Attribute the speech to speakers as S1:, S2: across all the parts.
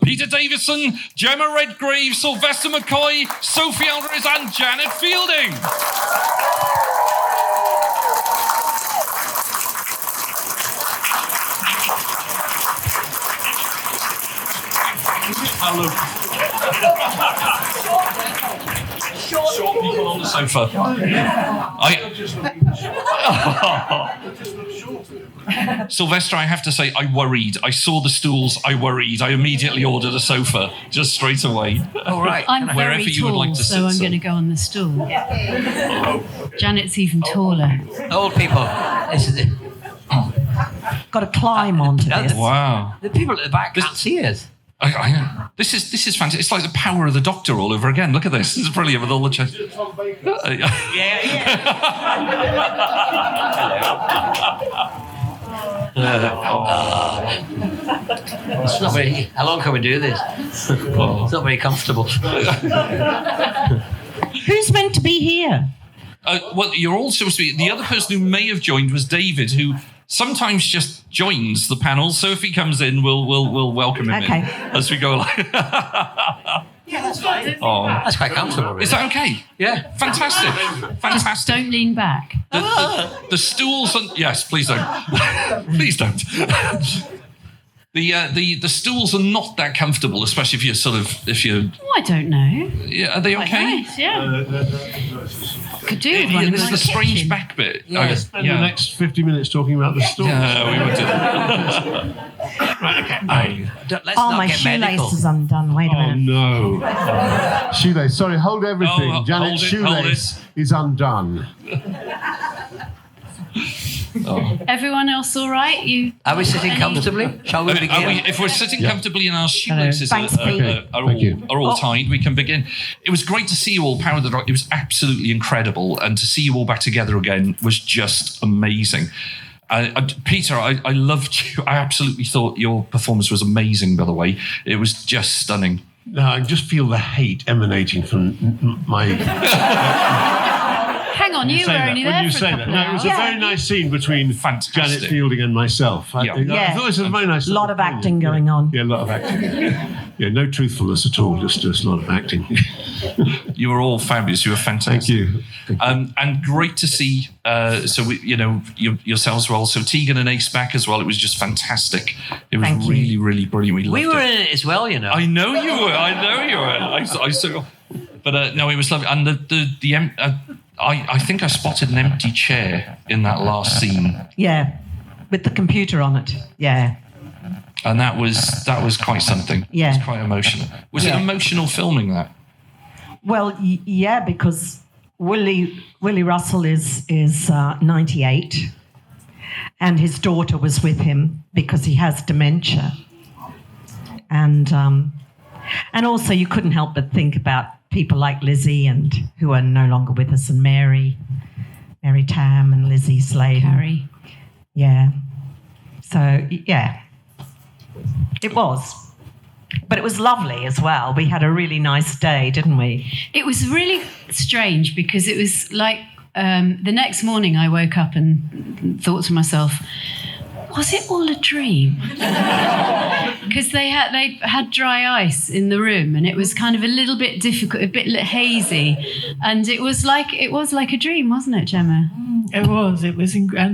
S1: Peter Davison, Jemma Redgrave, Sylvester McCoy, Sophie Aldred and Janet Fielding. Hello. Short people on the sofa. Sylvester, I have to say, I worried. I saw the stools, I worried. I immediately ordered a sofa, just straight away.
S2: All right.
S3: I'm very
S1: Wherever you
S3: tall,
S1: would like to sit,
S3: so I'm
S1: sir.
S3: going to go on the stool. Janet's even taller.
S2: Old people. This is it.
S4: Got to climb onto this.
S1: Wow.
S2: The people at the back can't see us.
S1: This is fantastic. It's like the power of the Doctor all over again. Look at this. This is brilliant with all the chairs.
S2: It's not very. How long can we do this? It's not very comfortable.
S4: Who's meant to be here?
S1: Well, you're all supposed to be. The other person who may have joined was David, who sometimes just joins the panel. So if he comes in, we'll welcome him in as we go along.
S2: Yeah, that's fine.
S1: Oh,
S2: That's quite comfortable. Really.
S1: is that okay?
S2: Yeah.
S1: Fantastic.
S3: Just
S1: Fantastic.
S3: don't lean back.
S1: The stools and yes, please don't. Please don't. The stools are not that comfortable, especially if you're.
S3: Oh, I don't know.
S1: Yeah, are they
S3: Quite
S1: okay?
S3: nice, yeah. Could do with one in
S1: There's
S3: my
S1: the strange
S3: kitchen.
S1: back bit.
S2: Yeah.
S5: Spend the next 50 minutes talking about the store.
S1: Yeah, we would do that.
S2: Let's
S4: Oh,
S2: not
S4: my
S2: get medical.
S4: shoelace is undone. Wait a
S5: Oh,
S4: minute.
S5: no. Shoelace. Sorry, hold everything.
S1: Oh,
S5: Janet's
S1: hold it.
S5: shoelace is undone.
S3: Everyone else all right?
S2: Are we sitting comfortably? Shall we begin?
S1: If we're sitting comfortably and our shoelaces
S4: Thanks, Pete.
S5: Thank you.
S1: are all tied, we can begin. It was great to see you all, Power of the Dog. It was absolutely incredible. And to see you all back together again was just amazing. Peter, I loved you. I absolutely thought your performance was amazing, by the way. It was just stunning.
S5: No, I just feel the hate emanating from my...
S3: Hang on, you were only there for a couple of
S5: No, it was
S3: hours.
S5: a very nice scene between
S1: Fantastic.
S5: Janet Fielding and myself. I thought it was a very nice...
S4: Lot of acting going on.
S5: Yeah, a lot of acting. Yeah, no truthfulness at all, just a lot of acting.
S1: You were all fabulous. You were fantastic.
S5: Thank you.
S1: And great to see. Yourselves were also Tegan and Ace back as well. It was just fantastic. It was
S4: Thank you.
S1: really, really brilliant.
S2: We
S1: loved
S2: were
S1: it.
S2: in it as well, you know.
S1: I know you were. I saw. But no, it was lovely. And I think I spotted an empty chair in that last scene,
S4: Yeah, with the computer on it. Yeah.
S1: and that was quite something.
S4: Yeah.
S1: It was quite emotional. Was it emotional filming that?
S4: Well, yeah, because Willie Russell is 98, and his daughter was with him because he has dementia, and also you couldn't help but think about people like Lizzie and who are no longer with us, and Mary Tam and Lizzie Slade.
S3: Carrie.
S4: Yeah. So yeah, it was. But it was lovely as well. We had a really nice day, didn't we?
S3: It was really strange because it was like the next morning I woke up and thought to myself, was it all a dream? Because they had dry ice in the room and it was kind of a little bit difficult, a bit hazy, and it was like a dream, wasn't it, Jemma?
S6: It was a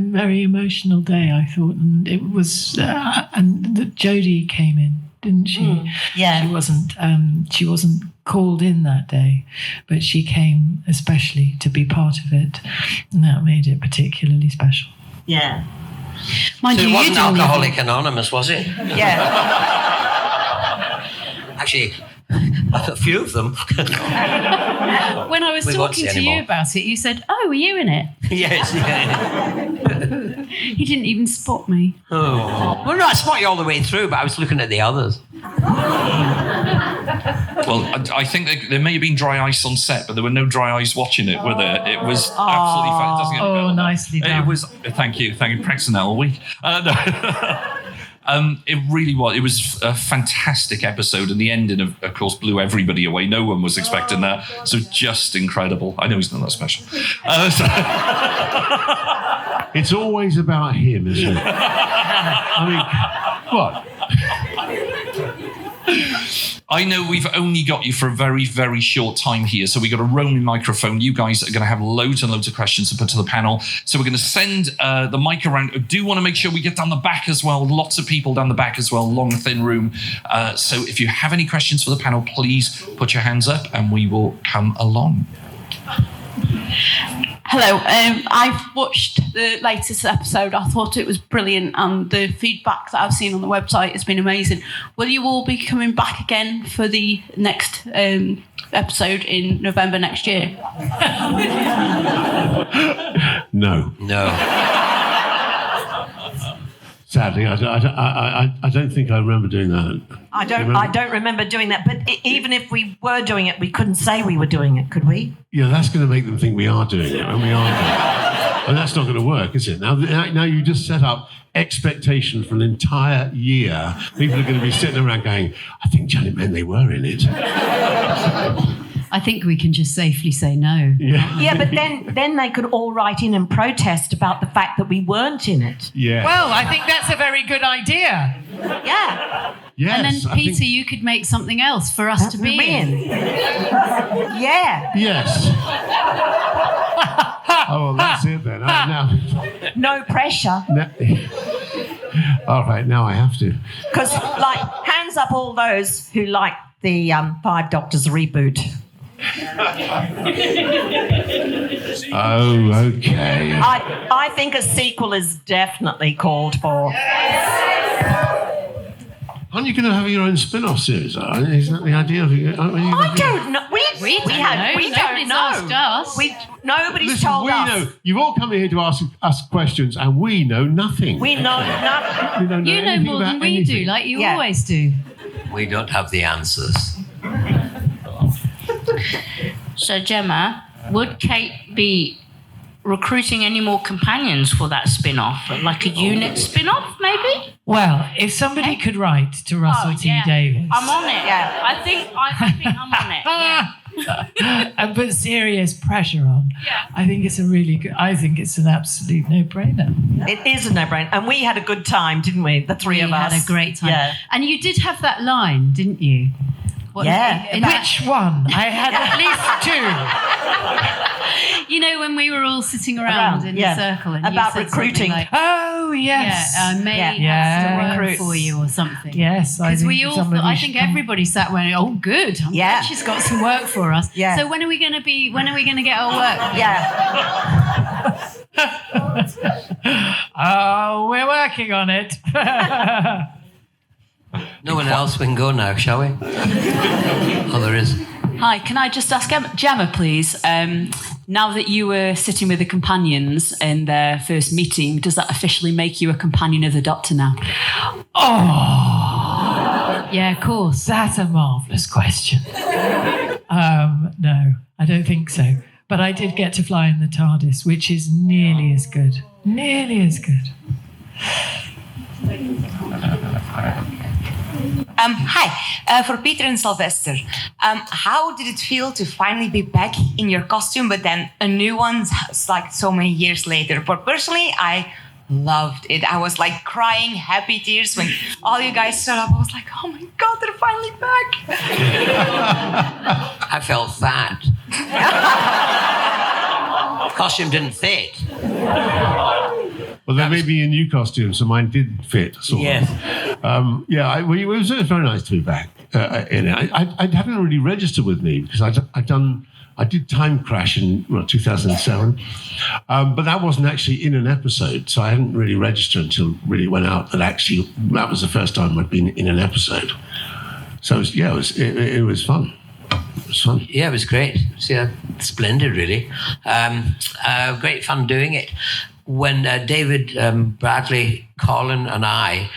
S6: very emotional day, I thought, and it was, and Jodie came in, didn't she?
S4: Yeah.
S6: She wasn't called in that day, but she came especially to be part of it, and that made it particularly special.
S4: Yeah.
S3: Mind
S2: So
S3: you,
S2: it
S3: you
S2: wasn't
S3: didn't
S2: Alcoholic Anonymous, was it?
S4: Yeah.
S2: Actually, a few of them.
S3: when I was
S2: We won't
S3: talking
S2: see
S3: to you
S2: anymore.
S3: about it, you said, "Oh, were you in it?"
S2: Yes. Yeah.
S3: You didn't even spot me.
S2: Oh. Well, no, I spot you all the way through, but I was looking at the others.
S1: Well, I think there may have been dry ice on set, but there were no dry ice watching it, were there? It was absolutely fantastic.
S6: Oh, nicely done.
S1: It was. Thank you. Practicing that all week. No. It really was. It was a fantastic episode, and the ending, of course, blew everybody away. No one was expecting that, so just incredible. I know he's not that special.
S5: It's always about him, isn't it? I mean, what?
S1: I know we've only got you for a very, very short time here, so we've got a roaming microphone. You guys are going to have loads and loads of questions to put to the panel. So we're going to send the mic around. I do want to make sure we get down the back as well. Lots of people down the back as well, long, thin room. So if you have any questions for the panel, please put your hands up and we will come along.
S7: Hello, I've watched the latest episode. I thought it was brilliant, and the feedback that I've seen on the website has been amazing. Will you all be coming back again for the next episode in November next year?
S5: No. Sadly, I don't think I remember doing that.
S4: I don't remember doing that. But even if we were doing it, we couldn't say we were doing it, could we?
S5: Yeah, that's going to make them think we are doing it, and we aren't. And that's not going to work, is it? Now you just set up expectation for an entire year. People are going to be sitting around going, I think Janet meant they were in it.
S3: I think we can just safely say no.
S4: Yeah, but then they could all write in and protest about the fact that we weren't in it.
S5: Yeah.
S6: Well, I think that's a very good idea.
S4: Yeah.
S5: Yes,
S3: And then, Peter, you could make something else for us to be in.
S4: Yeah.
S5: Yes. Oh, well, that's it then. Now.
S4: No pressure.
S5: All right, now I have to.
S4: Because, hands up all those who like the Five Doctors reboot.
S5: Oh, okay.
S4: I think a sequel is definitely called for.
S5: Aren't you going to have your own spin-off series? Is that the idea?
S4: I don't know. We
S3: don't
S4: don't
S3: Nobody's
S4: know.
S3: asked us.
S4: Nobody's
S5: Listen,
S4: told
S5: we
S4: us.
S5: know. You've all come here to ask us questions, and we know nothing.
S4: We know nothing.
S5: We don't know
S3: You know
S5: anything
S3: more than
S5: about
S3: we
S5: anything.
S3: do, like you
S4: Yeah.
S3: always do.
S2: We don't have the answers.
S8: So, Gemma, would Kate be recruiting any more companions for that spin-off? Like a unit spin-off, maybe?
S6: Well, if somebody could write to Russell T Davies
S8: I'm on it.
S4: Yeah.
S8: I think I'm on it. Yeah.
S6: and put serious pressure on, I think it's an absolute no-brainer.
S4: It is a no-brainer. And we had a good time, didn't we? The three of us.
S3: We had a great time.
S4: Yeah.
S3: And you did have that line, didn't you?
S4: Yeah.
S6: Which one? I had at least two.
S3: You know, when we were all sitting around in a circle and
S4: about
S3: you said
S4: recruiting.
S3: like,
S6: Oh, yes.
S3: May
S6: Yeah.
S3: has to work
S4: Recruit.
S3: for you or something.
S6: Yes,
S3: Because we all thought, I think everybody sat where, oh, good. I'm glad she's got some work for us.
S4: Yeah.
S3: So when are we going to get our work?
S4: Yeah.
S6: Oh, we're working on it.
S2: No one else, we can go now, shall we? Oh, there is.
S7: Hi, can I just ask Gemma, please? Now that you were sitting with the companions in their first meeting, does that officially make you a companion of the Doctor now?
S6: Oh,
S3: Yeah, of course.
S6: that's a marvellous question. No, I don't think so. But I did get to fly in the TARDIS, which is nearly as good. Nearly as good.
S9: Hi, for Peter and Sylvester, how did it feel to finally be back in your costume, but then a new one, like so many years later? But personally, I loved it. I was like crying happy tears when all you guys showed up. I was like, oh my God, they're finally back.
S2: I felt fat. Costume didn't fit.
S5: Well, there may be a new costume, so mine did fit. Sort of.
S2: Yes.
S5: It was very nice to be back in it. I hadn't really registered with me because I did Time Crash in 2007, but that wasn't actually in an episode, so I hadn't really registered until it really went out. That was the first time I'd been in an episode. So it was fun. It was fun.
S2: Yeah, it was great. Splendid, really. Great fun doing it. When David, Bradley, Colin and I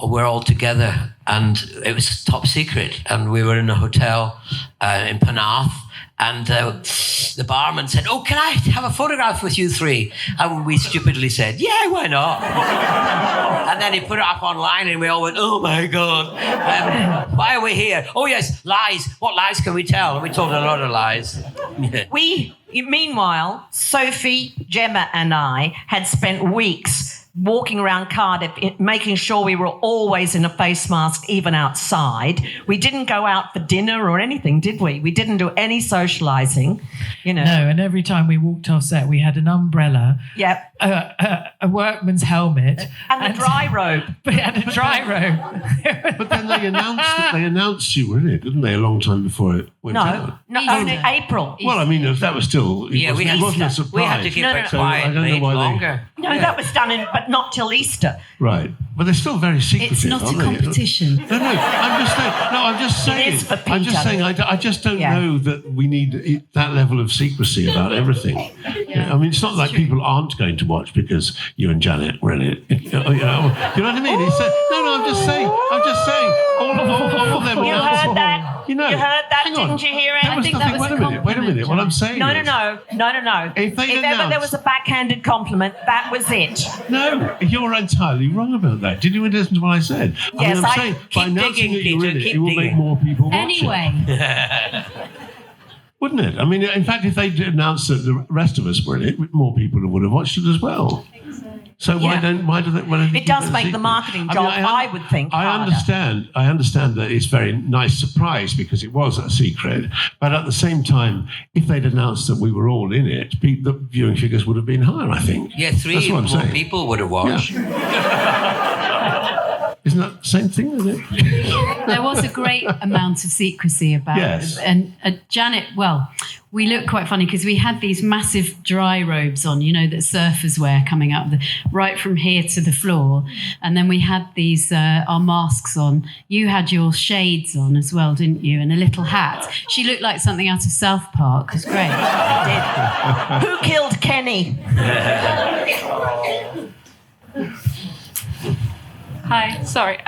S2: were all together, and it was top secret, and we were in a hotel in Penarth, and the barman said, oh, can I have a photograph with you three? And we stupidly said, yeah, why not? And then he put it up online and we all went, oh my God, why are we here? Oh yes, lies. What lies can we tell? And we told a lot of lies.
S4: Meanwhile, Sophie, Jemma and I had spent weeks walking around Cardiff, making sure we were always in a face mask, even outside. We didn't go out for dinner or anything, did we? We didn't do any socialising, you know.
S6: No, and every time we walked off set, we had an umbrella,
S4: Yep.
S6: a workman's helmet,
S4: And a dry robe.
S6: and a dry robe.
S5: But then they announced you were in it, didn't they? A long time before it went out.
S4: No,
S3: Easter.
S4: only April.
S5: Well, I mean, that was still.
S2: Yeah,
S5: it wasn't a surprise.
S2: we had to keep it
S5: So
S2: quiet
S5: I don't know why
S2: longer.
S4: No, that was done but not till Easter.
S5: Right, but they're still very secretive.
S3: It's not a
S5: aren't they?
S3: competition.
S5: No, I'm just saying.
S4: It is for
S5: I'm just
S4: Peter.
S5: saying. I just don't know that we need that level of secrecy about everything.
S3: Yeah,
S5: I mean, it's not like
S3: true.
S5: people aren't going to watch because you and Janet were in it. You know what I mean? No, I'm just saying. All of them.
S4: You heard that?
S5: You know,
S4: You heard that?
S5: hang on.
S4: Didn't you hear it?
S5: That
S3: I
S5: was
S3: think
S5: nothing.
S3: that was a
S5: Wait a minute. What I'm saying
S4: No.
S5: is- If they'd
S4: If ever there
S5: announced-
S4: was a backhanded compliment, that was it.
S5: No, you're entirely wrong about that. Did you listen to what I said?
S4: Yes,
S5: I'm
S4: I-
S5: saying
S2: keep
S5: by announcing
S2: digging,
S5: that you're
S2: Peter,
S5: in it,
S2: keep
S5: it will make
S2: digging.
S5: more people watch it.
S3: Anyway,
S5: Wouldn't it? I mean, in fact, if they announced that the rest of us were in it, more people would have watched it as well. So why
S4: Yeah.
S5: don't they?
S4: It does make the marketing job, I would think,
S5: I
S4: harder.
S5: understand that it's a very nice surprise because it was a secret. But at the same time, if they'd announced that we were all in it, the viewing figures would have been higher, I think.
S2: Yeah,
S5: That's
S2: 3
S5: what I'm
S2: more
S5: saying.
S2: people would have watched.
S5: Isn't that the same thing, isn't it?
S3: there was a great amount of secrecy about
S5: Yes.
S3: it. And Janet, well, we looked quite funny because we had these massive dry robes on, you know, that surfers wear coming up right from here to the floor. And then we had these, our masks on. You had your shades on as well, didn't you? And a little hat. She looked like something out of South Park. It was great.
S4: Who killed Kenny?
S10: Hi, sorry.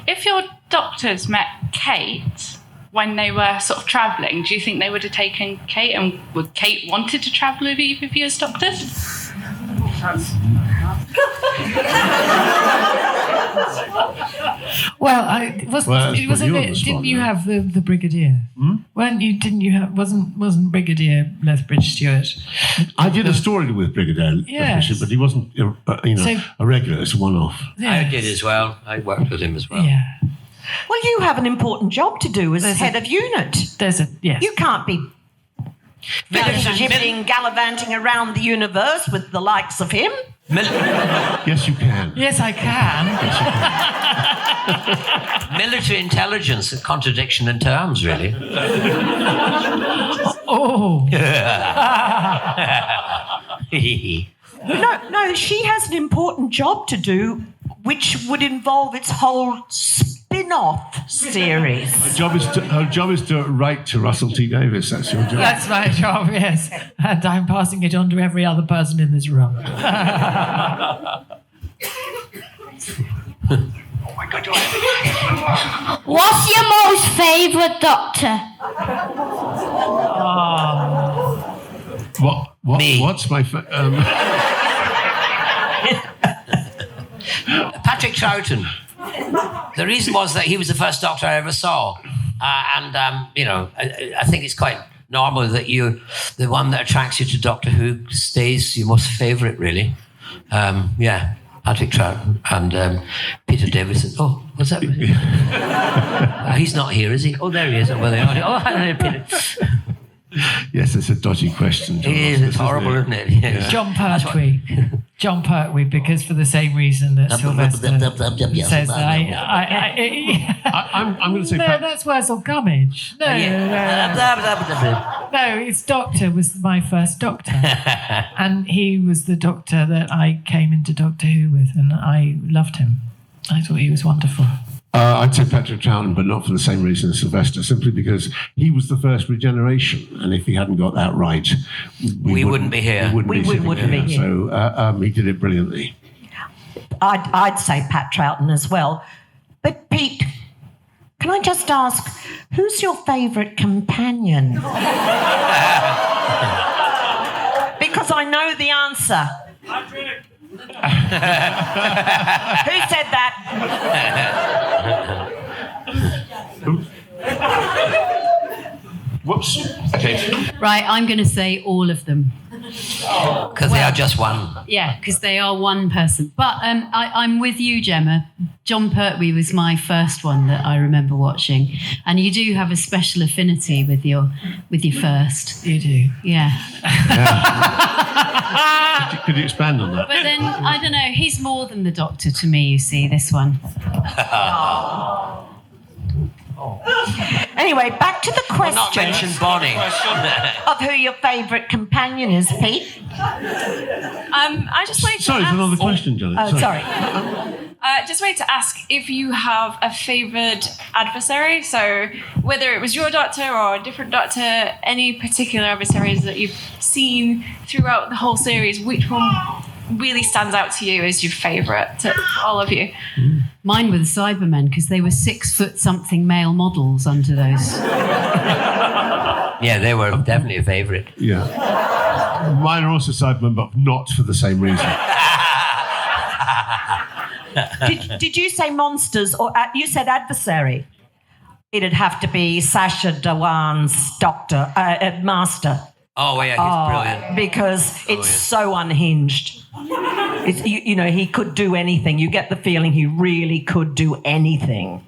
S10: If your doctors met Kate when they were sort of travelling, do you think they would have taken Kate, and would Kate wanted to travel with either of you as doctors?
S6: Well, it was
S5: Well,
S6: a
S5: that's put you on the
S6: bit.
S5: spot,
S6: Didn't you
S5: right?
S6: have the brigadier? Didn't you have? Wasn't Brigadier Lethbridge Stewart?
S5: I did a story with Brigadier
S6: Yes.
S5: Fisher, but he wasn't,
S6: So-
S5: a regular. It's a one-off.
S2: I did as well. I worked with him as well.
S6: Yeah.
S4: Well, you have an important job to do as
S6: There's
S4: head of unit.
S6: There's a yes.
S4: You can't be
S2: Military-
S4: gibbeting, gallivanting around the universe with the likes of him.
S5: Yes, you can.
S6: Yes, I can.
S2: Military intelligence, a contradiction in terms, really.
S6: Oh.
S4: No, she has an important job to do, which would involve its whole spin-off series.
S5: Her job is to write to Russell T Davies. That's your job.
S6: That's my job, yes. And I'm passing it on to every other person in this room.
S11: What's your most favourite doctor?
S5: What?
S2: Me.
S5: What's my?
S2: Patrick Troughton. The reason was that he was the first doctor I ever saw. I think it's quite normal that the one that attracts you to Doctor Who stays your most favourite, really. Patrick Troughton and Peter Davison. Oh, what's that? He's not here, is he? Oh, there he is. Oh, well, they are. Oh, hello, Peter.
S5: Yes, it's a dodgy question. John.
S2: It is. It's horrible, isn't it? Yes.
S6: John Pertwee. John Pertwee, because for the same reason that Sylvester says that
S5: I'm going to say.
S6: No, that's Wurzel Gummidge. No, no, his doctor was my first doctor. And he was the doctor that I came into Doctor Who with, and I loved him. I thought he was wonderful.
S5: I'd say Patrick Troughton, but not for the same reason as Sylvester, simply because he was the first regeneration, and if he hadn't got that right,
S2: we wouldn't be here.
S4: We wouldn't be here.
S5: So he did it brilliantly.
S4: I'd say Pat Troughton as well. But Pete, can I just ask, who's your favourite companion? Because I know the answer. Who said that?
S5: Whoops. Okay.
S3: Right, I'm going to say all of them.
S2: Because they are just one.
S3: Yeah, because they are one person. But I'm with you, Jemma. John Pertwee was my first one that I remember watching, and you do have a special affinity with your first.
S6: You do.
S3: Yeah.
S5: Could you expand on that?
S3: But then I don't know. He's more than the Doctor to me. You see, this one.
S4: Anyway, back to the
S2: Well, not
S4: question
S2: mention Bonnie.
S4: of who your favourite companion is, Pete.
S10: I just wanted to
S5: Sorry,
S10: ask,
S5: it's another question, Johnny.
S4: Oh, sorry.
S10: just wanted to ask if you have a favourite adversary. So whether it was your Doctor or a different Doctor, any particular adversaries that you've seen throughout the whole series, which one really stands out to you as your favourite to all of you?
S3: Mine were the Cybermen because they were 6 foot something male models under those.
S2: Yeah, they were definitely a favourite.
S5: Yeah. Mine are also Cybermen, but not for the same reason.
S4: Did you say monsters or you said adversary? It'd have to be Sacha Dhawan's Doctor, Master.
S2: Oh, yeah, he's brilliant.
S4: Because it's so unhinged. It's, he could do anything. You get the feeling he really could do anything.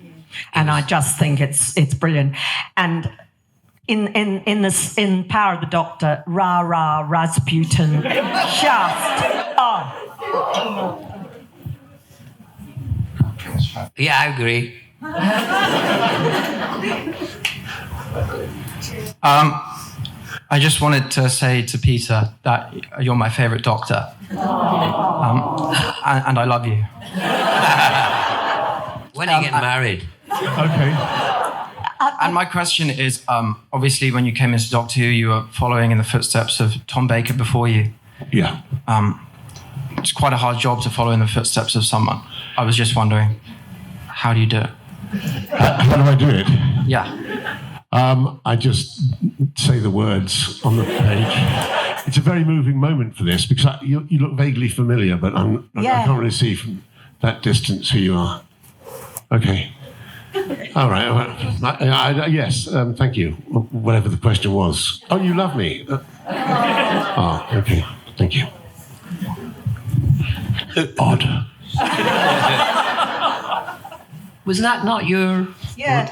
S4: And I just think it's brilliant. And in Power of the Doctor, Ra Rasputin,
S2: Yeah, I agree.
S12: I just wanted to say to Peter that you're my favourite Doctor. And I love you.
S2: When are you getting married?
S5: Okay.
S12: And my question is, obviously when you came into Doctor Who, you were following in the footsteps of Tom Baker before you.
S5: Yeah.
S12: It's quite a hard job to follow in the footsteps of someone. I was just wondering, how do you do it?
S5: How do I do it?
S12: Yeah.
S5: I just say the words on the page. It's a very moving moment for this because you look vaguely familiar, but I can't really see from that distance who you are. Okay. All right. Yes, thank you. Whatever the question was. Oh, you love me. Okay. Thank you. Odd.
S2: Was that not your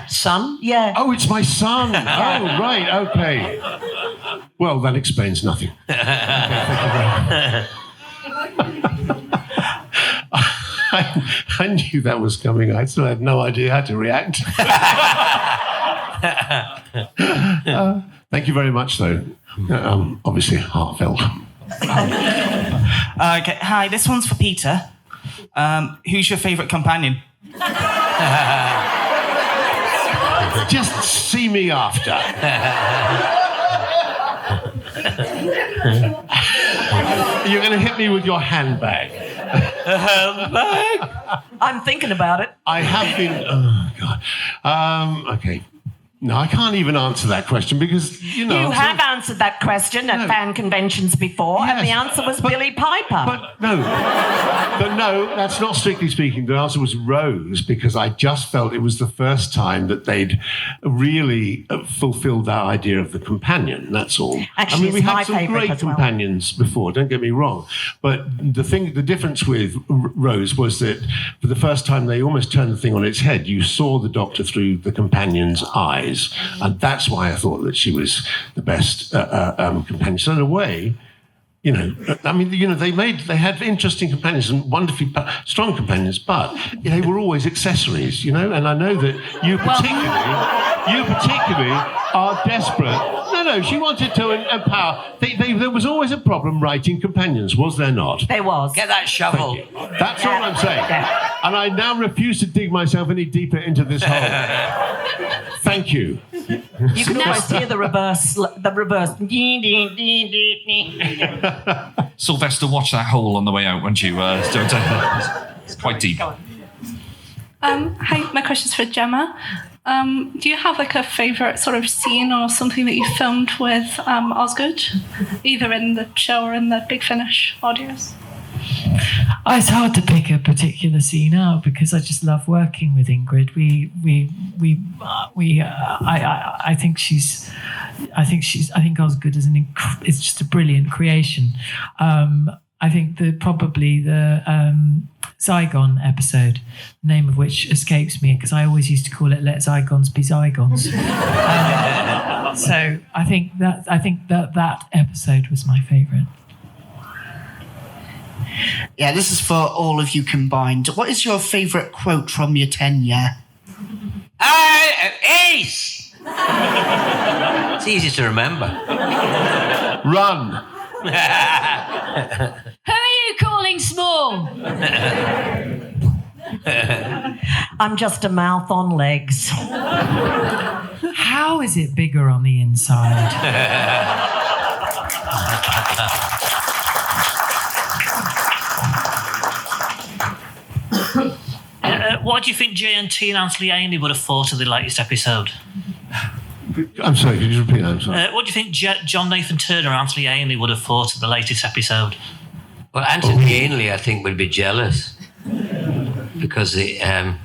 S2: son?
S4: Yeah.
S5: Oh, it's my son. Oh, right. Okay. Well, that explains nothing. I knew that was coming. I still had no idea how to react. Thank you very much, though. Obviously, heartfelt.
S13: Okay. Hi, this one's for Peter. Who's your favourite companion?
S5: Just see me after. You're going to hit me with your handbag.
S4: Handbag? I'm thinking about it.
S5: I have been. Oh God. Okay. No, I can't even answer that question because
S4: You have answered that question at fan conventions before, and the answer was Billy Piper.
S5: But no, that's not strictly speaking. The answer was Rose because I just felt it was the first time that they'd really fulfilled our idea of the companion. That's all.
S4: Actually,
S5: we had some great
S4: as well.
S5: companions before. Don't get me wrong, but the difference with Rose was that for the first time they almost turned the thing on its head. You saw the Doctor through the companion's eyes. And that's why I thought that she was the best companion. So in a way, they had interesting companions and wonderfully strong companions, but they were always accessories, And I know that you particularly are desperate. No, she wanted to empower. There was always a problem writing companions, was there not?
S4: There was.
S2: Get that shovel.
S5: That's all I'm saying. Yeah. And I now refuse to dig myself any deeper into this hole. Thank you.
S4: You can almost hear the reverse.
S1: Sylvester, watch that hole on the way out, won't you? It's quite deep.
S10: Hi, my question's for Jemma. Do you have a favourite sort of scene or something that you filmed with Osgood, either in the show or in the Big Finish audios?
S6: It's hard to pick a particular scene out because I just love working with Ingrid. I think Osgood is it's just a brilliant creation. I think probably the Zygon episode, name of which escapes me because I always used to call it "Let Zygons Be Zygons." So I think that episode was my favourite.
S13: Yeah, this is for all of you combined. What is your favourite quote from your tenure?
S2: Ace! It's easy to remember.
S5: Run.
S3: Who are you calling small?
S4: I'm just a mouth on legs.
S6: How is it bigger on the inside?
S14: What do you think JNT and Anthony Ainley would have thought of the latest episode?
S5: I'm sorry, could you repeat that? I'm sorry.
S14: What do you think John Nathan Turner and Anthony Ainley would have thought of the latest episode?
S2: Well, Anthony Ainley, I think, would be jealous because I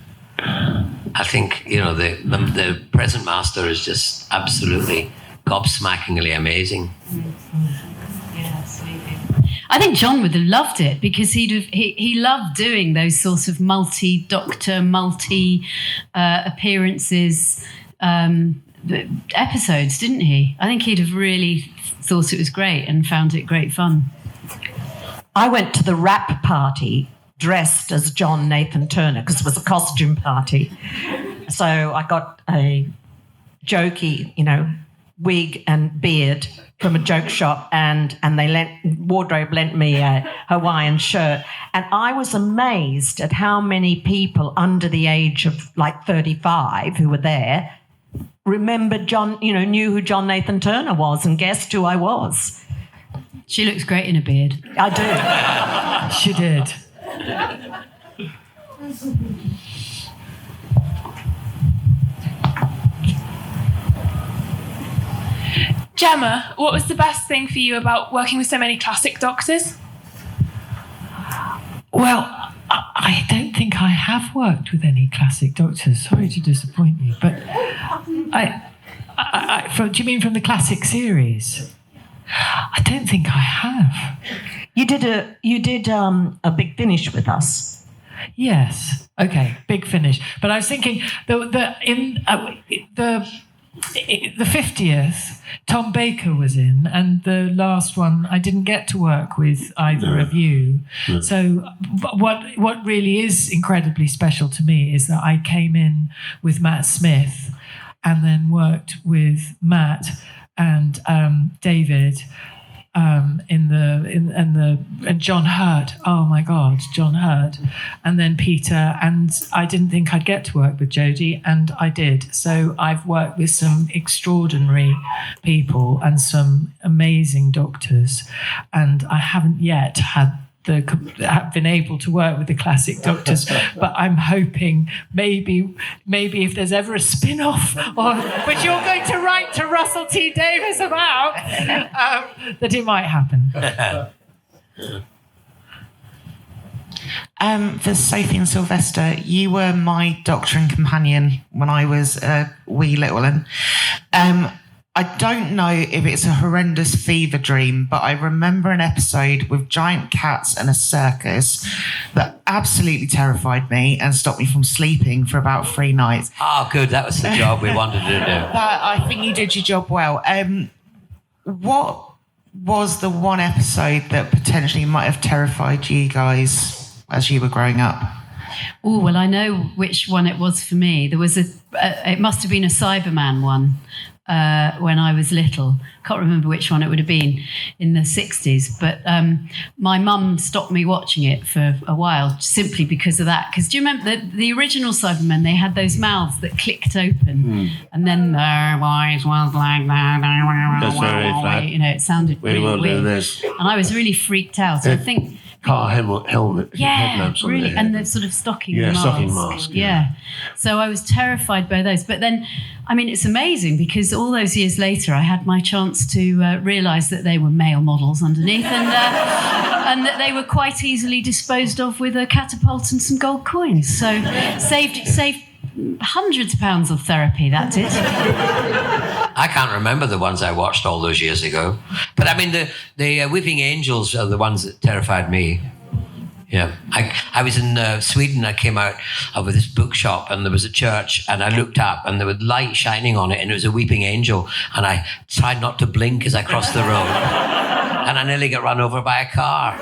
S2: think the present master is just absolutely gobsmackingly amazing.
S3: Yeah, absolutely. I think John would have loved it because he loved doing those sorts of multi-doctor, appearances episodes, didn't he? I think he'd have really thought it was great and found it great fun.
S4: I went to the wrap party dressed as John Nathan Turner because it was a costume party. So I got a jokey, wig and beard from a joke shop, and wardrobe lent me a Hawaiian shirt, and I was amazed at how many people under the age of 35 who were there remembered John, knew who John Nathan Turner was and guessed who I was.
S3: She looks great in a beard.
S4: I do.
S6: She did.
S15: Jemma, what was the best thing for you about working with so many classic doctors?
S6: Well, I don't think I have worked with any classic doctors. Sorry to disappoint you, but do you mean from the classic series? I don't think I have.
S4: You did a Big Finish with us.
S6: Yes. Okay. Big Finish. But I was thinking the 50th, Tom Baker was in, and the last one I didn't get to work with either of you. No. So what really is incredibly special to me is that I came in with Matt Smith and then worked with Matt and David and John Hurt. Oh my God, John Hurt, and then Peter. And I didn't think I'd get to work with Jodie, and I did. So I've worked with some extraordinary people and some amazing doctors, and I haven't yet been able to work with the classic doctors, but I'm hoping maybe if there's ever a spin-off, which you're going to write to Russell T Davies about, that it might happen.
S13: For Sophie and Sylvester, you were my doctor and companion when I was a wee little one. I don't know if it's a horrendous fever dream, but I remember an episode with giant cats and a circus that absolutely terrified me and stopped me from sleeping for about 3 nights.
S2: Oh, good. That was the job we wanted to do.
S13: I think you did your job well. What was the one episode that potentially might have terrified you guys as you were growing up?
S3: Oh, well, I know which one it was for me. There was it must have been a Cyberman one. When I was little. Can't remember which one it would have been in the 60s, but my mum stopped me watching it for a while simply because of that. Because do you remember the original Cybermen? They had those mouths that clicked open, and then their voice was like that. That's very flat. It sounded really weird. And I was really freaked out. I think
S5: car helmet headlamps on
S3: really,
S5: their head.
S3: and the sort of stocking
S5: Yeah,
S3: mask.
S5: stocking mask, yeah.
S3: So I was terrified by those. But then, I mean, it's amazing because all those years later, I had my chance to realise that they were male models underneath, and that they were quite easily disposed of with a catapult and some gold coins. So saved hundreds of pounds of therapy. That did.
S2: I can't remember the ones I watched all those years ago. But I mean, the Weeping Angels are the ones that terrified me. Yeah. I was in Sweden. I came out of this bookshop and there was a church and I looked up and there was light shining on it and it was a weeping angel. And I tried not to blink as I crossed the road. And I nearly got run over by a car.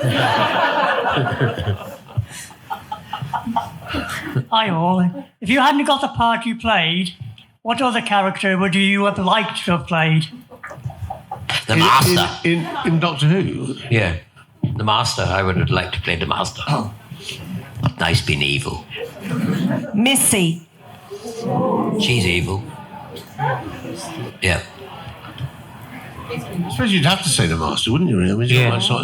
S16: Hi all. If you hadn't got the part you played, what other character would you have liked to have played?
S2: The Master.
S5: In Doctor Who?
S2: Yeah. The Master. I would have liked to play the Master. Oh. Nice being evil.
S4: Missy.
S2: She's evil. Yeah.
S5: I suppose you'd have to say the Master, wouldn't you? Really? I mean, it's not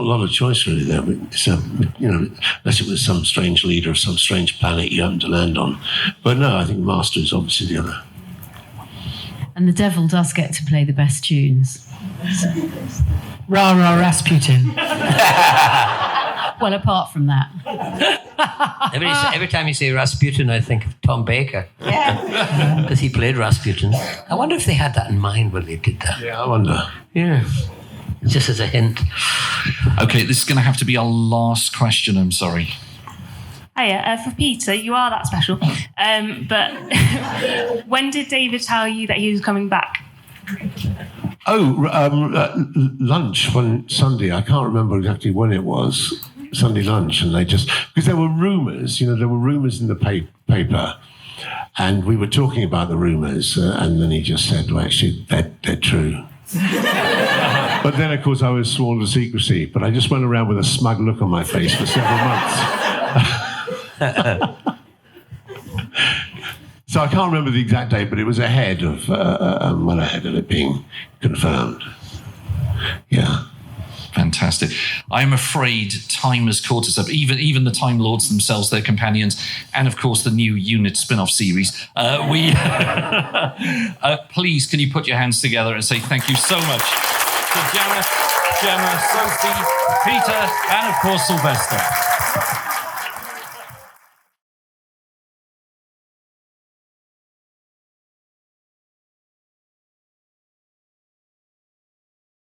S5: a lot of choice really there. But it's, unless it was some strange leader of some strange planet you happened to land on. But no, I think the Master is obviously the other.
S3: And the devil does get to play the best tunes.
S6: Rah rah Rasputin.
S3: Well, apart from that.
S2: Every time you say Rasputin, I think of Tom Baker.
S4: Yeah.
S2: Because he played Rasputin. I wonder if they had that in mind when they did that.
S5: Yeah, I wonder.
S2: Yeah. Just as a hint.
S1: Okay, this is going to have to be our last question, I'm sorry.
S15: Hiya, for Peter, you are that special. But when did David tell you that he was coming back?
S5: Lunch one Sunday. I can't remember exactly when it was. Sunday lunch, and they just, because there were rumours, in the paper, and we were talking about the rumours, and then he just said, well, actually, they're true. But then, of course, I was sworn to secrecy, but I just went around with a smug look on my face for several months. So I can't remember the exact date, but it was ahead of it being confirmed. Yeah.
S1: Fantastic. I'm afraid time has caught us up. Even the Time Lords themselves, their companions, and of course the new Unit spin-off series. Please, can you put your hands together and say thank you so much to Jemma, Sophie, Peter, and of course Sylvester.